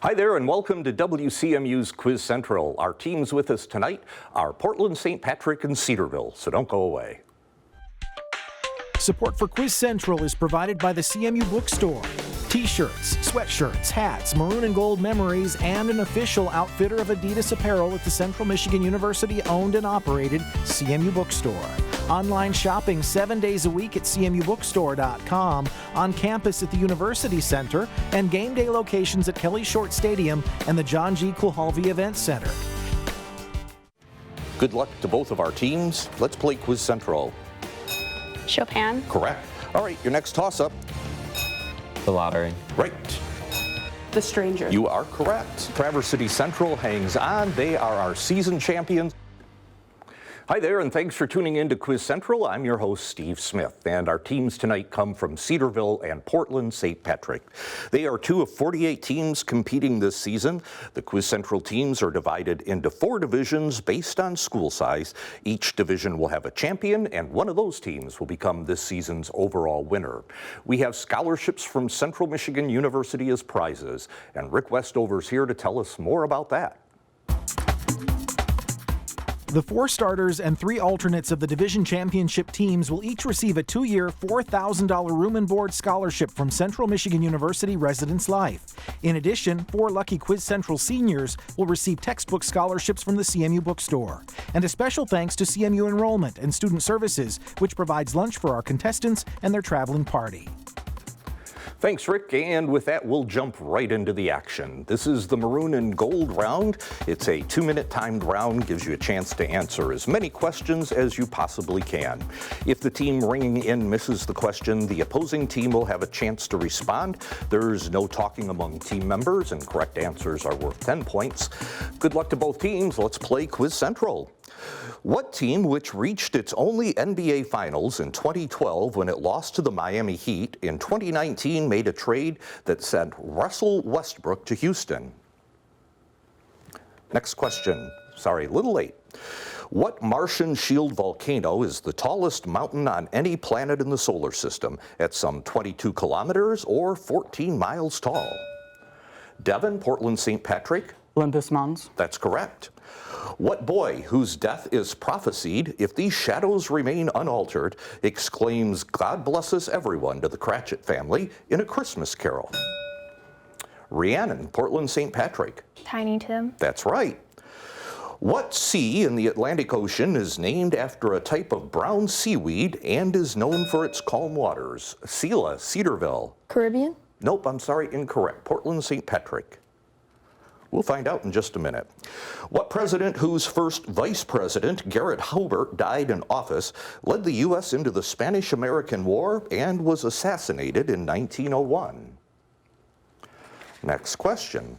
Hi there and welcome to WCMU's Quiz Central. Our teams with us tonight are Portland, St. Patrick, and Cedarville, so don't go away. Support for Quiz Central is provided by the CMU Bookstore. T-shirts, sweatshirts, hats, maroon and gold memories, and an official outfitter of Adidas apparel at the Central Michigan University owned and operated CMU Bookstore. Online shopping 7 days a week at cmubookstore.com, on campus at the University Center, and game day locations at Kelly Short Stadium and the John G. Kulhalvi Event Center. Good luck to both of our teams. Let's play Quiz Central. Chopin. Correct. All right, your next toss-up. The lottery. Right. The Stranger. You are correct. Traverse City Central hangs on. They are our season champions. Hi there, and thanks for tuning in to Quiz Central. I'm your host, Steve Smith, and our teams tonight come from Cedarville and Portland, St. Patrick. They are 2 of 48 teams competing this season. The Quiz Central teams are divided into 4 divisions based on school size. Each division will have a champion, and one of those teams will become this season's overall winner. We have scholarships from Central Michigan University as prizes, and Rick Westover's here to tell us more about that. The 4 starters and 3 alternates of the division championship teams will each receive a 2-year, $4,000 room and board scholarship from Central Michigan University Residence Life. In addition, 4 lucky Quiz Central seniors will receive textbook scholarships from the CMU Bookstore. And a special thanks to CMU Enrollment and Student Services, which provides lunch for our contestants and their traveling party. Thanks, Rick, and with that, we'll jump right into the action. This is the maroon and gold round. It's a 2-minute timed round, gives you a chance to answer as many questions as you possibly can. If the team ringing in misses the question, the opposing team will have a chance to respond. There's no talking among team members, and correct answers are worth 10 points. Good luck to both teams. Let's play Quiz Central. What team, which reached its only NBA Finals in 2012 when it lost to the Miami Heat, in 2019 made a trade that sent Russell Westbrook to Houston? Next question. Sorry, a little late. What Martian shield volcano is the tallest mountain on any planet in the solar system at some 22 kilometers or 14 miles tall? Devon, Portland, St. Patrick? Olympus Mons. That's correct. What boy, whose death is prophesied if these shadows remain unaltered, exclaims, "God bless us everyone" to the Cratchit family in A Christmas Carol? Rhiannon, Portland, St. Patrick. Tiny Tim. That's right. What sea in the Atlantic Ocean is named after a type of brown seaweed and is known for its calm waters? Sela, Cedarville. Caribbean. Nope, I'm sorry, incorrect. Portland, St. Patrick. We'll find out in just a minute. What president whose first vice president, Garrett Hobart, died in office, led the U.S. into the Spanish-American War and was assassinated in 1901? Next question.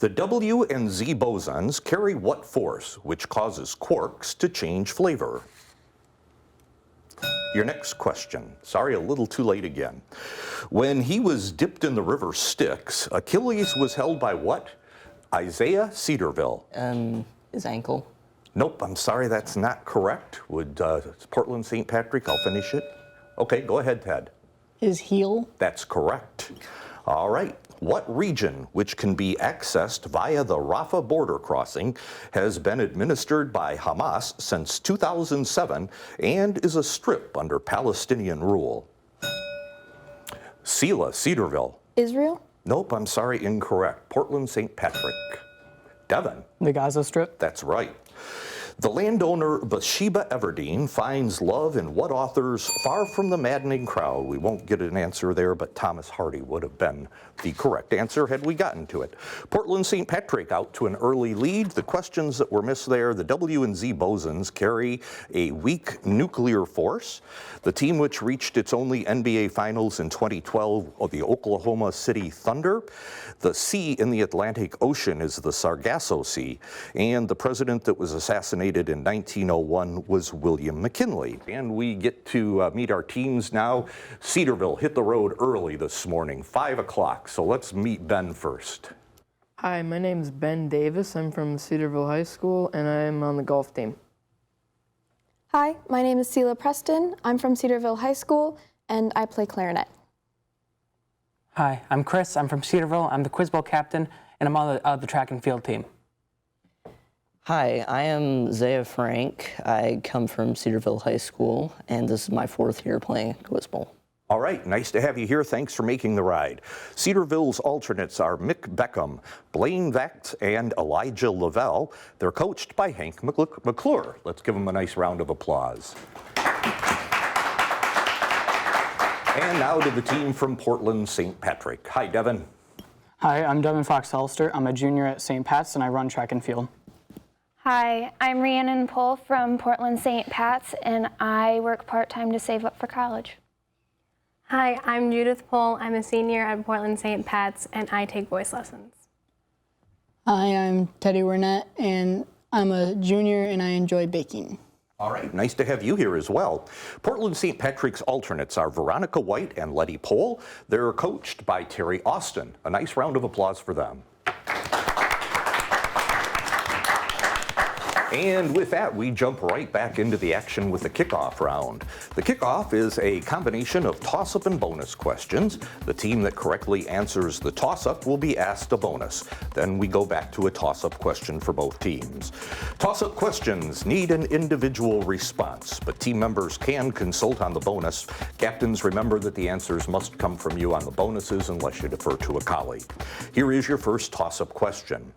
The W and Z bosons carry what force which causes quarks to change flavor? Your next question. Sorry, a little too late again. When he was dipped in the river Styx, Achilles was held by what? Isaiah, Cedarville. His ankle. Nope, I'm sorry, that's not correct. Would Portland, St. Patrick, I'll finish it. Okay, go ahead, Ted. His heel. That's correct. All right. What region, which can be accessed via the Rafah border crossing, has been administered by Hamas since 2007 and is a strip under Palestinian rule? Sela, Cedarville. Israel. Nope, I'm sorry, incorrect. Portland, St. Patrick. Devon. The Gaza Strip. That's right. The landowner Bathsheba Everdeen finds love in what author's Far from the Maddening Crowd? We won't get an answer there, but Thomas Hardy would have been the correct answer had we gotten to it. Portland, St. Patrick out to an early lead. The questions that were missed there, the W and Z bosons carry a weak nuclear force. The team which reached its only NBA Finals in 2012 of the Oklahoma City Thunder. The sea in the Atlantic Ocean is the Sargasso Sea, and the president that was assassinated in 1901 was William McKinley. And we get to meet our teams now. Cedarville hit the road early this morning, 5 o'clock, so let's meet Ben first. Hi, my name is Ben Davis. I'm from Cedarville High School, and I'm on the golf team. Hi, my name is Celia Preston. I'm from Cedarville High School, and I play clarinet. Hi, I'm Chris. I'm from Cedarville. I'm the Quiz Bowl captain, and I'm on the track and field team. Hi, I am Zaya Frank. I come from Cedarville High School, and this is my 4th year playing Quiz Bowl. All right, nice to have you here. Thanks for making the ride. Cedarville's alternates are Mick Beckham, Blaine Vecht, and Elijah Lavelle. They're coached by Hank McClure. Let's give them a nice round of applause. And now to the team from Portland St. Patrick. Hi, Devin. Hi, I'm Devin Fox-Helster. I'm a junior at St. Pat's, and I run track and field. Hi, I'm Rhiannon Pohl from Portland St. Pat's, and I work part-time to save up for college. Hi, I'm Judith Pohl. I'm a senior at Portland St. Pat's, and I take voice lessons. Hi, I'm Teddy Wernette, and I'm a junior, and I enjoy baking. All right, nice to have you here as well. Portland St. Patrick's alternates are Veronica White and Letty Pohl. They're coached by Terry Austin. A nice round of applause for them. And with that, we jump right back into the action with the kickoff round. The kickoff is a combination of toss-up and bonus questions. The team that correctly answers the toss-up will be asked a bonus. Then we go back to a toss-up question for both teams. Toss-up questions need an individual response, but team members can consult on the bonus. Captains, remember that the answers must come from you on the bonuses unless you defer to a colleague. Here is your first toss-up question.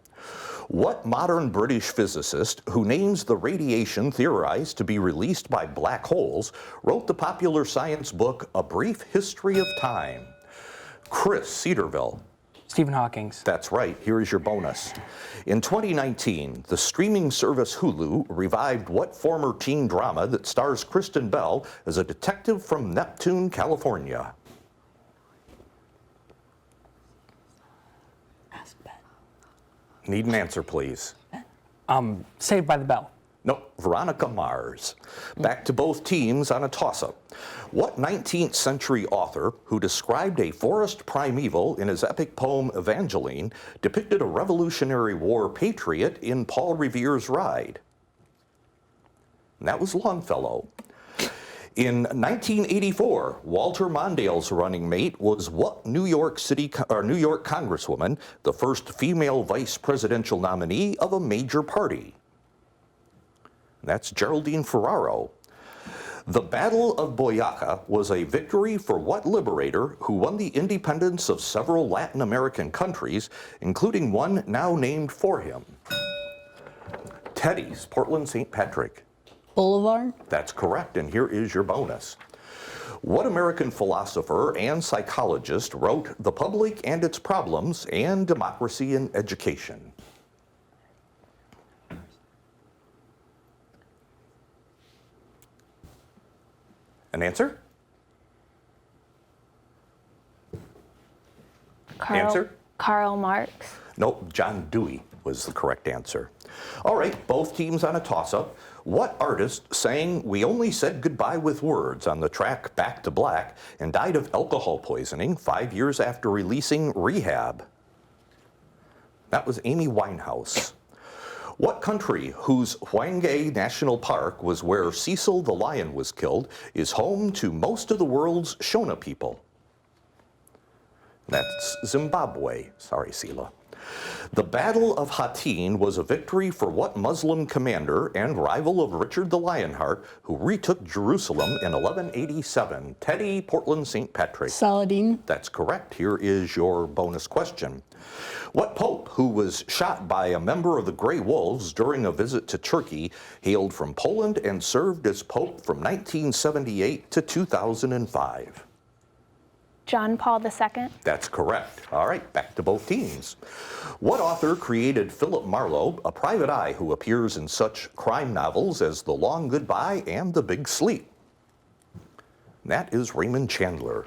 What modern British physicist, who names the radiation theorized to be released by black holes, wrote the popular science book A Brief History of Time? Chris, Cedarville. Stephen Hawking. That's right. Here is your bonus. In 2019, the streaming service Hulu revived what former teen drama that stars Kristen Bell as a detective from Neptune, California? Need an answer, please. Saved by the Bell. Nope, Veronica Mars. Back to both teams on a toss-up. What 19th century author who described a forest primeval in his epic poem Evangeline depicted a Revolutionary War patriot in Paul Revere's Ride? And that was Longfellow. In 1984, Walter Mondale's running mate was what New York Congresswoman, the first female vice presidential nominee of a major party? That's Geraldine Ferraro. The Battle of Boyaca was a victory for what liberator who won the independence of several Latin American countries, including one now named for him? Teddy's, Portland St. Patrick. Boulevard? That's correct, and here is your bonus. What American philosopher and psychologist wrote The Public and Its Problems and Democracy in Education? An answer? Answer? Karl Marx. Nope, John Dewey was the correct answer. All right, both teams on a toss-up. What artist sang We Only Said Goodbye with Words on the track Back to Black and died of alcohol poisoning 5 years after releasing Rehab? That was Amy Winehouse. What country, whose Hwanghae National Park was where Cecil the lion was killed, is home to most of the world's Shona people? That's Zimbabwe. Sorry, Sela. The Battle of Hattin was a victory for what Muslim commander and rival of Richard the Lionheart who retook Jerusalem in 1187? Teddy, Portland St. Patrick. Saladin. That's correct. Here is your bonus question. What pope, who was shot by a member of the Grey Wolves during a visit to Turkey, hailed from Poland and served as pope from 1978 to 2005? John Paul II. That's correct. All right, back to both teams. What author created Philip Marlowe, a private eye who appears in such crime novels as The Long Goodbye and The Big Sleep? That is Raymond Chandler.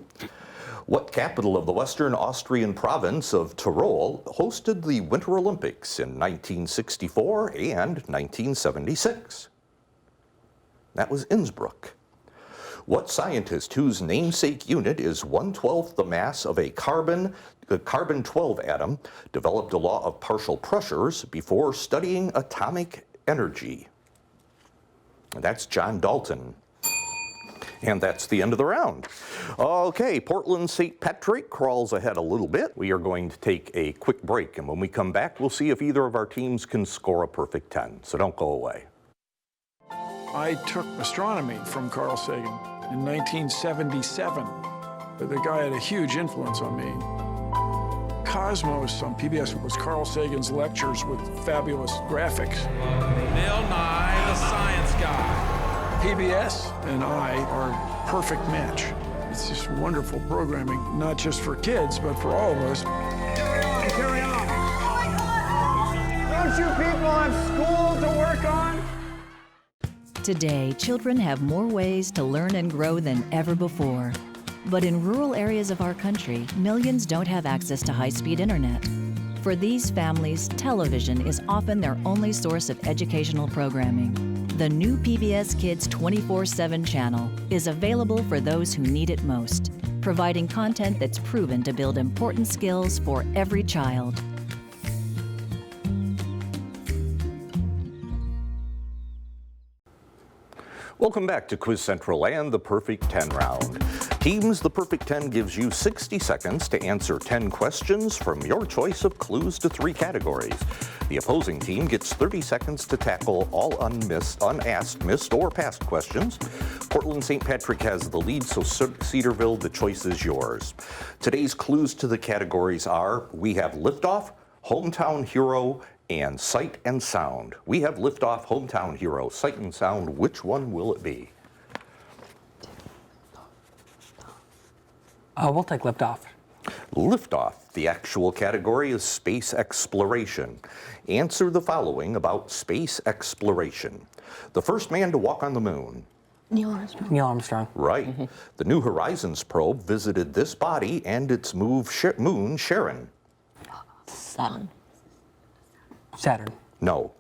What capital of the Western Austrian province of Tyrol hosted the Winter Olympics in 1964 and 1976? That was Innsbruck. What scientist, whose namesake unit is 1/12 the mass of a carbon-12 atom, developed a law of partial pressures before studying atomic energy? And that's John Dalton. And that's the end of the round. Okay, Portland St. Patrick crawls ahead a little bit. We are going to take a quick break, and when we come back, we'll see if either of our teams can score a perfect 10. So don't go away. I took astronomy from Carl Sagan in 1977. The guy had a huge influence on me. Cosmos on PBS was Carl Sagan's lectures with fabulous graphics. Bill Nye, the Science Guy. PBS and I are a perfect match. It's just wonderful programming, not just for kids, but for all of us. Carry on. Don't you people have school to work on? Today, children have more ways to learn and grow than ever before. But in rural areas of our country, millions don't have access to high-speed internet. For these families, television is often their only source of educational programming. The new PBS Kids 24/7 channel is available for those who need it most, providing content that's proven to build important skills for every child. Welcome back to Quiz Central and the Perfect 10 round. Teams, the Perfect 10 gives you 60 seconds to answer 10 questions from your choice of clues to 3 categories. The opposing team gets 30 seconds to tackle all unasked, missed, or past questions. Portland St. Patrick has the lead, so Cedarville, the choice is yours. Today's clues to the categories are, we have liftoff, hometown hero, and sight and sound. We have liftoff, hometown hero, sight and sound. Which one will it be? We'll take liftoff. Liftoff. The actual category is space exploration. Answer the following about space exploration. The first man to walk on the moon. Neil Armstrong. Neil Armstrong. Right. The New Horizons probe visited this body and its moon, Charon. Saturn. No.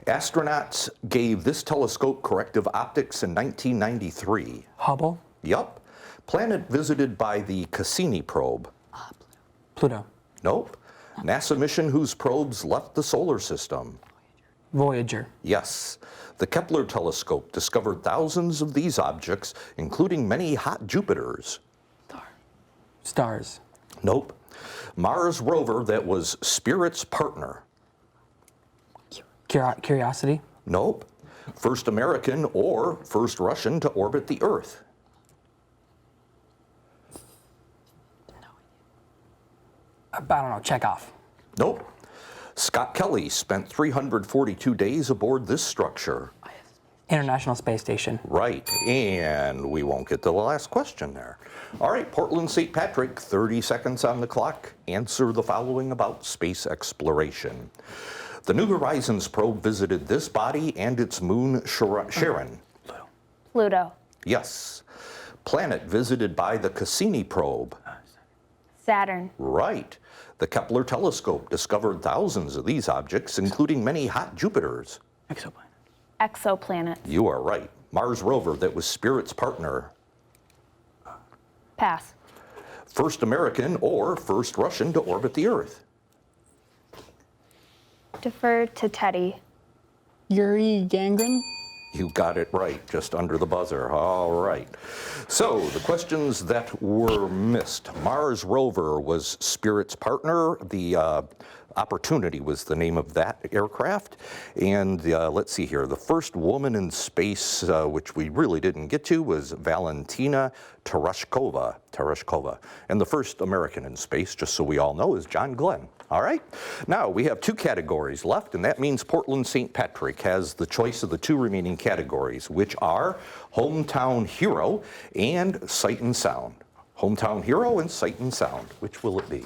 Astronauts gave this telescope corrective optics in 1993. Hubble. Yup. Planet visited by the Cassini probe. Pluto. Nope. NASA mission whose probes left the solar system. Voyager. Yes. The Kepler telescope discovered thousands of these objects, including many hot Jupiters. Stars. Nope. Mars rover that was Spirit's partner. Curiosity. Nope. First American or first Russian to orbit the Earth. I don't know, Chekhov. Nope. Scott Kelly spent 342 days aboard this structure. International Space Station. Right, and we won't get to the last question there. All right, Portland St. Patrick, 30 seconds on the clock. Answer the following about space exploration. The New Horizons probe visited this body and its moon, Charon. Pluto. Yes. Planet visited by the Cassini probe. Saturn. Right. The Kepler telescope discovered thousands of these objects, including many hot Jupiters. Exoplanet. You are right. Mars rover that was Spirit's partner. Pass. First American or first Russian to orbit the Earth. Defer to Teddy. Yuri Gagarin. You got it right, just under the buzzer. All right. So the questions that were missed. Mars rover was Spirit's partner. The Opportunity was the name of that aircraft. And let's see here. The first woman in space, which we really didn't get to, was Valentina Tereshkova. And the first American in space, just so we all know, is John Glenn. All right. Now we have 2 categories left, and that means Portland St. Patrick has the choice of the 2 remaining categories, which are hometown hero and sight and sound. Hometown hero and sight and sound. Which will it be?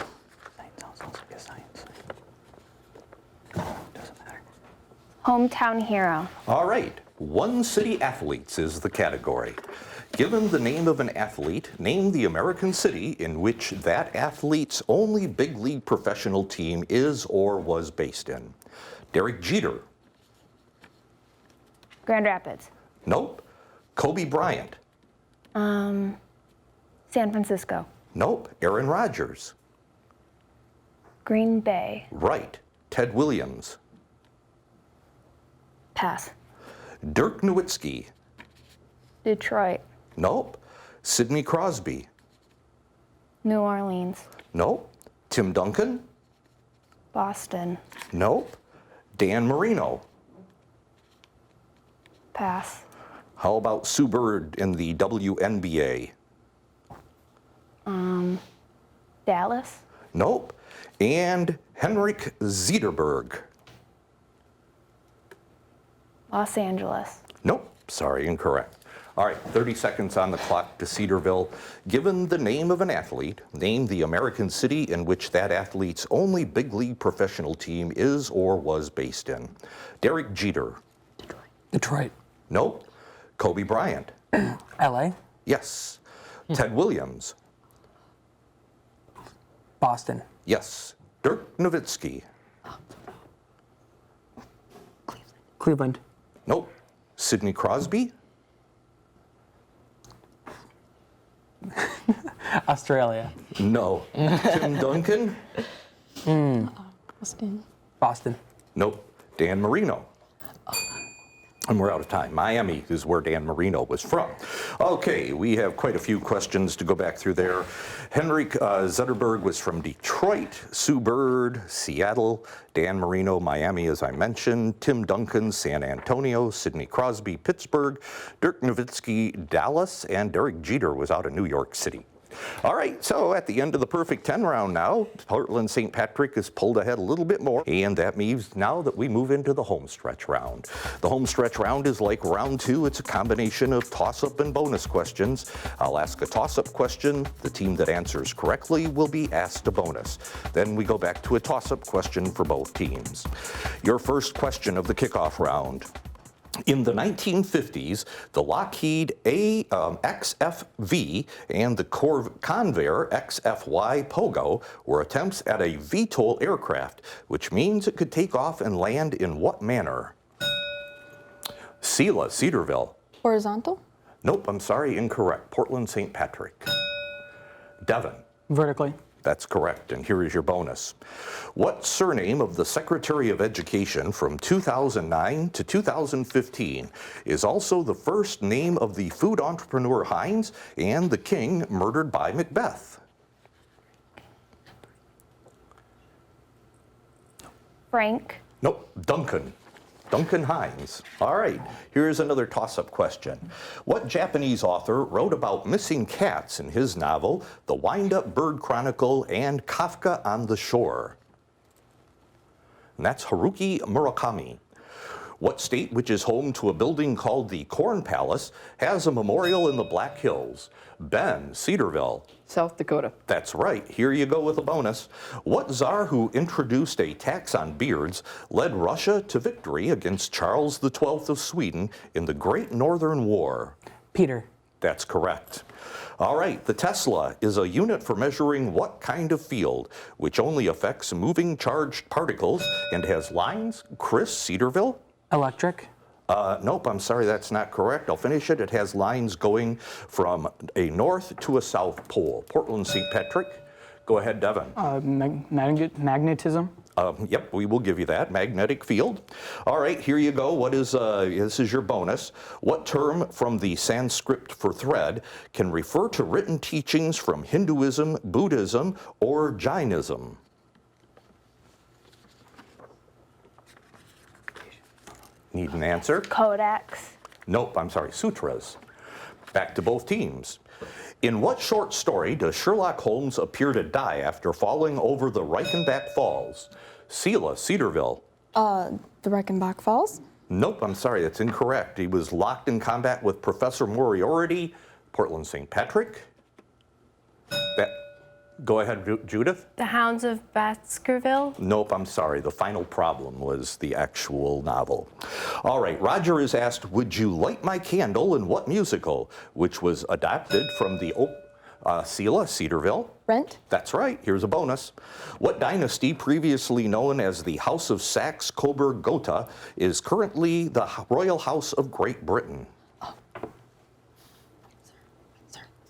Hometown hero. All right. One city athletes is the category. Given the name of an athlete, name the American city in which that athlete's only big league professional team is or was based in. Derek Jeter. Grand Rapids. Nope. Kobe Bryant. San Francisco. Nope. Aaron Rodgers. Green Bay. Right. Ted Williams. Pass. Dirk Nowitzki. Detroit. Nope. Sidney Crosby? New Orleans. Nope. Tim Duncan? Boston. Nope. Dan Marino? Pass. How about Sue Bird in the WNBA? Dallas. Nope. And Henrik Zederberg? Los Angeles. Nope. Sorry, incorrect. All right, 30 seconds on the clock to Cedarville. Given the name of an athlete, name the American city in which that athlete's only big league professional team is or was based in. Derek Jeter? Detroit. Nope. Kobe Bryant? LA. Yes. Ted Williams? Boston. Yes. Dirk Nowitzki? Cleveland. Nope. Sidney Crosby? Australia. No. Tim Duncan? Boston. Nope. Dan Marino? And we're out of time. Miami is where Dan Marino was from. Okay, we have quite a few questions to go back through there. Henrik Zederberg was from Detroit. Sue Bird, Seattle. Dan Marino, Miami, as I mentioned. Tim Duncan, San Antonio. Sidney Crosby, Pittsburgh. Dirk Nowitzki, Dallas. And Derek Jeter was out of New York City. All right, so at the end of the perfect 10 round now, Portland St. Patrick is pulled ahead a little bit more, and that means now that we move into the homestretch round. The homestretch round is like round 2. It's a combination of toss-up and bonus questions. I'll ask a toss-up question. The team that answers correctly will be asked a bonus. Then we go back to a toss-up question for both teams. Your first question of the kickoff round. In the 1950s, the Lockheed XFV and the Convair XFY Pogo were attempts at a VTOL aircraft, which means it could take off and land in what manner? Sela, Cedarville. Horizontal? Nope, I'm sorry, incorrect. Portland St. Patrick. Devin. Vertically. That's correct, and here is your bonus. What surname of the Secretary of Education from 2009 to 2015 is also the first name of the food entrepreneur Heinz and the king murdered by Macbeth? Frank. Nope, Duncan. Duncan Hines. All right, here's another toss-up question. What Japanese author wrote about missing cats in his novel, The Wind-Up Bird Chronicle and Kafka on the Shore? And that's Haruki Murakami. What state, which is home to a building called the Corn Palace, has a memorial in the Black Hills? Ben, Cedarville. South Dakota. That's right. Here you go with a bonus. What czar who introduced a tax on beards led Russia to victory against Charles XII of Sweden in the Great Northern War? Peter. That's correct. All right, the Tesla is a unit for measuring what kind of field, which only affects moving charged particles and has lines? Chris, Cedarville? Electric. Nope, I'm sorry, that's not correct. I'll finish it. It has lines going from a north to a south pole. Portland, St. Patrick. Go ahead, Devin. Magnetism. Yep, we will give you that. Magnetic field. All right, here you go. What is this is your bonus. What term from the Sanskrit for thread can refer to written teachings from Hinduism, Buddhism, or Jainism? Need an answer? Codex. Nope, I'm sorry, sutras. Back to both teams. In what short story does Sherlock Holmes appear to die after falling over the Reichenbach Falls? Sela, Cedarville. The Reichenbach Falls? Nope, I'm sorry, that's incorrect. He was locked in combat with Professor Moriarty, Portland St. Patrick. Go ahead, Judith. The Hounds of Baskerville? Nope, I'm sorry. The Final Problem was the actual novel. All right, Roger is asked, would you light my candle in what musical? Which was adapted from the Sela, Cedarville. Rent? That's right. Here's a bonus. What dynasty, previously known as the House of Saxe-Coburg-Gotha, is currently the Royal House of Great Britain?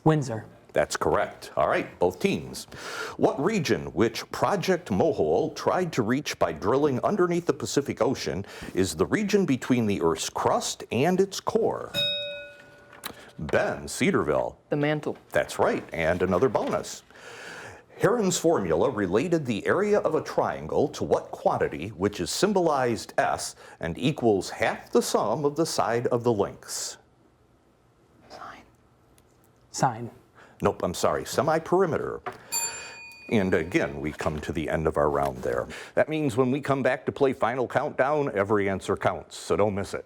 Windsor. That's correct. All right, both teams. What region, which Project Mohole tried to reach by drilling underneath the Pacific Ocean, is the region between the Earth's crust and its core? Ben, Cedarville. The mantle. That's right, and another bonus. Heron's formula related the area of a triangle to what quantity, which is symbolized S and equals half the sum of the side of the lengths? Sine. Nope, I'm sorry, semi-perimeter. And again, we come to the end of our round there. That means when we come back to play Final Countdown, every answer counts, so don't miss it.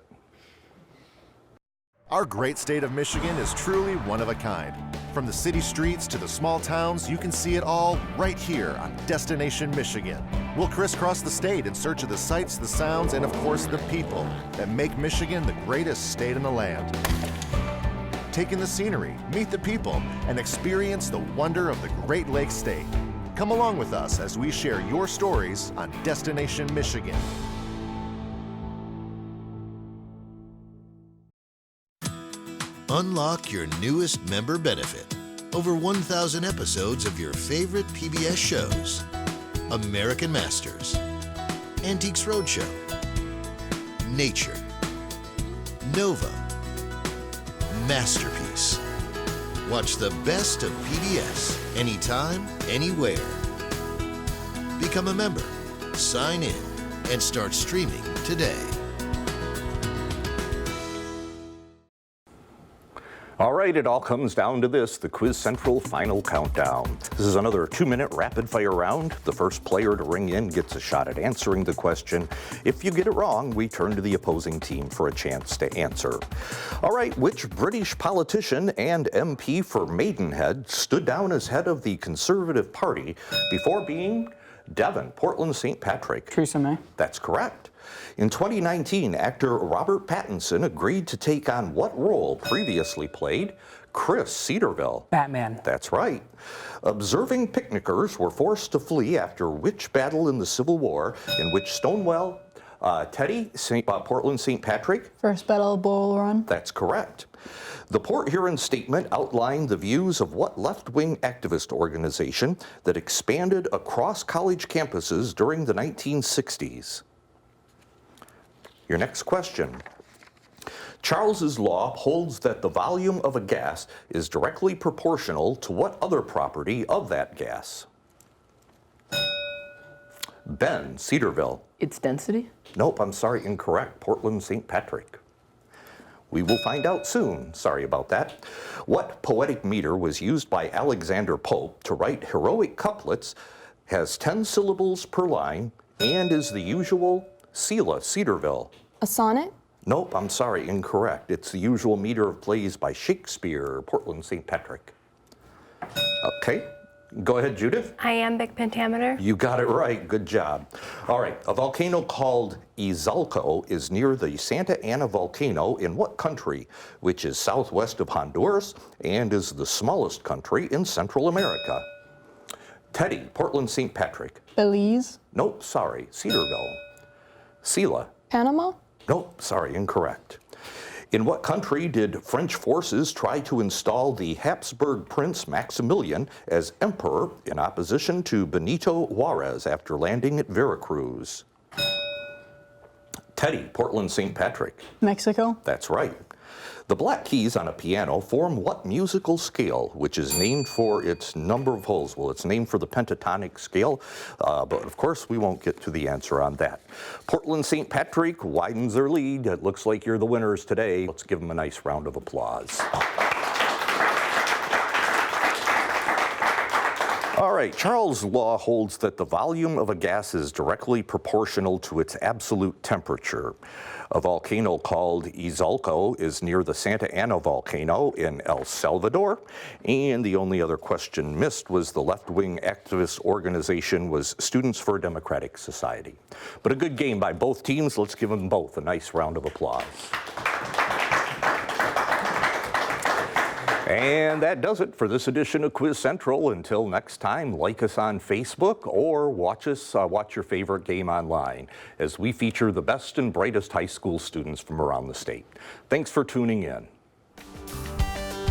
Our great state of Michigan is truly one of a kind. From the city streets to the small towns, you can see it all right here on Destination Michigan. We'll crisscross the state in search of the sights, the sounds, and of course the people that make Michigan the greatest state in the land. Take in the scenery, meet the people, and experience the wonder of the Great Lakes State. Come along with us as we share your stories on Destination Michigan. Unlock your newest member benefit. Over 1,000 episodes of your favorite PBS shows. American Masters, Antiques Roadshow, Nature, Nova, Masterpiece. Watch the best of PBS anytime, anywhere. Become a member, sign in, and start streaming today. All right, it all comes down to this, the Quiz Central Final Countdown. This is another 2-minute rapid-fire round. The first player to ring in gets a shot at answering the question. If you get it wrong, we turn to the opposing team for a chance to answer. All right, which British politician and MP for Maidenhead stood down as head of the Conservative Party before being Devon, Portland St. Patrick? Theresa May. That's correct. In 2019, actor Robert Pattinson agreed to take on what role previously played Chris Cedarville? Batman. That's right. Observing picnickers were forced to flee after which battle in the Civil War in which Stonewall, Teddy, Portland St. Patrick? First Battle of Bull Run. That's correct. The Port Huron Statement outlined the views of what left-wing activist organization that expanded across college campuses during the 1960s? Your next question. Charles's law holds that the volume of a gas is directly proportional to what other property of that gas? Ben, Cedarville. Its density? Nope, I'm sorry, incorrect. Portland St. Patrick. We will find out soon. Sorry about that. What poetic meter was used by Alexander Pope to write heroic couplets, has 10 syllables per line, and is the usual Cedarville? A sonnet? Nope, I'm sorry, incorrect. It's the usual meter of plays by Shakespeare, Portland St. Patrick. Okay, go ahead, Judith. Iambic pentameter. You got it right, good job. All right, a volcano called Izalco is near the Santa Ana volcano in what country, which is southwest of Honduras and is the smallest country in Central America? Teddy, Portland St. Patrick. Belize. Nope, sorry, Cedarville. Sela. Panama? Nope, sorry, incorrect. In what country did French forces try to install the Habsburg Prince Maximilian as emperor in opposition to Benito Juarez after landing at Veracruz? Teddy, Portland St. Patrick. Mexico. That's right. The black keys on a piano form what musical scale, which is named for its number of holes? Well, it's named for the pentatonic scale, but of course we won't get to the answer on that. Portland St. Patrick widens their lead. It looks like you're the winners today. Let's give them a nice round of applause. All right, Charles' law holds that the volume of a gas is directly proportional to its absolute temperature. A volcano called Izalco is near the Santa Ana volcano in El Salvador. And the only other question missed was the left-wing activist organization was Students for a Democratic Society. But a good game by both teams. Let's give them both a nice round of applause. And that does it for this edition of Quiz Central. Until next time, like us on Facebook or watch your favorite game online as we feature the best and brightest high school students from around the state. Thanks for tuning in.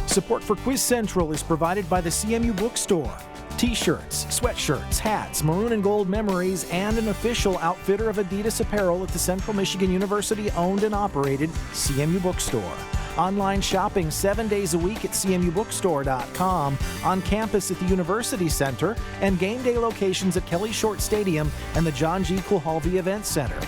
Support for Quiz Central is provided by the CMU Bookstore. T-shirts, sweatshirts, hats, maroon and gold memories, and an official outfitter of Adidas apparel at the Central Michigan University owned and operated CMU Bookstore. Online shopping 7 days a week at cmubookstore.com, on campus at the University Center, and game day locations at Kelly Short Stadium and the John G. Kulhalvi Event Center.